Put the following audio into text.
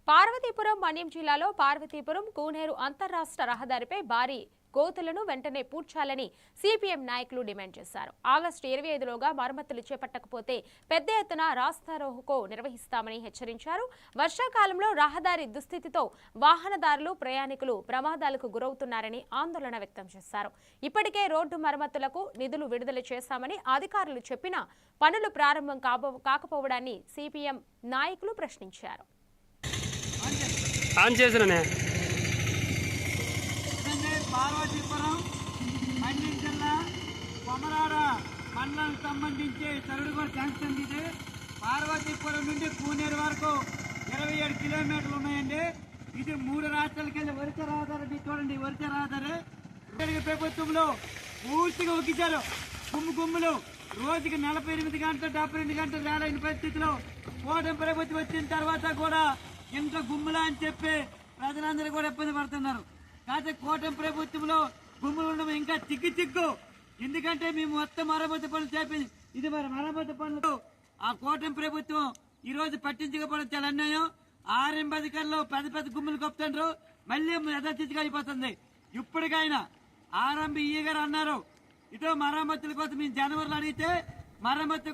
పార్వతీపురం మన్యం జిల్లాలో పార్వతీపురం కూనేరు అంతర్రాష్ట్ర రహదారిపై భారీ గోతులను వెంటనే పూడ్చాలని సిపిఎం నాయకులు డిమాండ్ చేశారు. ఆగస్టు 25లోగా మరమ్మతులు చేపట్టకపోతే పెద్ద ఎత్తున రాస్తారోకో నిర్వహిస్తామని హెచ్చరించారు. వర్షాకాలంలో రహదారి దుస్థితితో వాహనదారులు ప్రయాణికులు ప్రమాదాలకు గురవుతున్నారని ఆందోళన వ్యక్తం చేశారు. ఇప్పటికే రోడ్డు మరమ్మతులకు నిధులు విడుదల చేశామని అధికారులు చెప్పినా పనులు ప్రారంభం కాకపోవడాన్ని సిపిఎం నాయకులు ప్రశ్నించారు. పార్వతీపురం మన్యం జిల్లా కొమరాడ మండలానికి సంబంధించి తరుడుగోడ శాంక్షన్ ఇది. పార్వతీపురం నుండి కూనేరు వరకు 27 కిలోమీటర్లు ఉన్నాయండి. ఇది 3 రాష్ట్రాలకి వెళ్ళి వరుస రహదారి చూడండి. వరుస రహదారి ప్రభుత్వంలో పూర్తిగా ఒక్కిచ్చారు. గుమ్ములు రోజుకి 48 గంటలు 72 గంటలు రాలేని పరిస్థితిలో కూటమి ప్రభుత్వం వచ్చిన తర్వాత కూడా ఇంట్లో గుమ్ములా అని చెప్పి ప్రజలందరూ కూడా ఇబ్బంది పడుతున్నారు. కాకపోతే కూటమి ప్రభుత్వంలో గుమ్ములు ఉండడం ఇంకా చిక్కు. ఎందుకంటే మేము మొత్తం మరమ్మతు పనులు చేపింది. ఇది మరి మరమ్మతు పనులు ఆ కూటమి ప్రభుత్వం ఈ రోజు పట్టించకపోవడం చాలా అన్యాయం. ఆర్ఎం అధికారులు పెద్ద గుమ్ములు కొప్పుతుండ్రు. మళ్ళీ యథాస్థితిగా అయిపోతుంది. ఇప్పటికైనా ఆర్ఎంబి గారు అన్నారు ఇటు మరమ్మతుల కోసం మేము జనవరిలో అడిగితే మరమ్మతు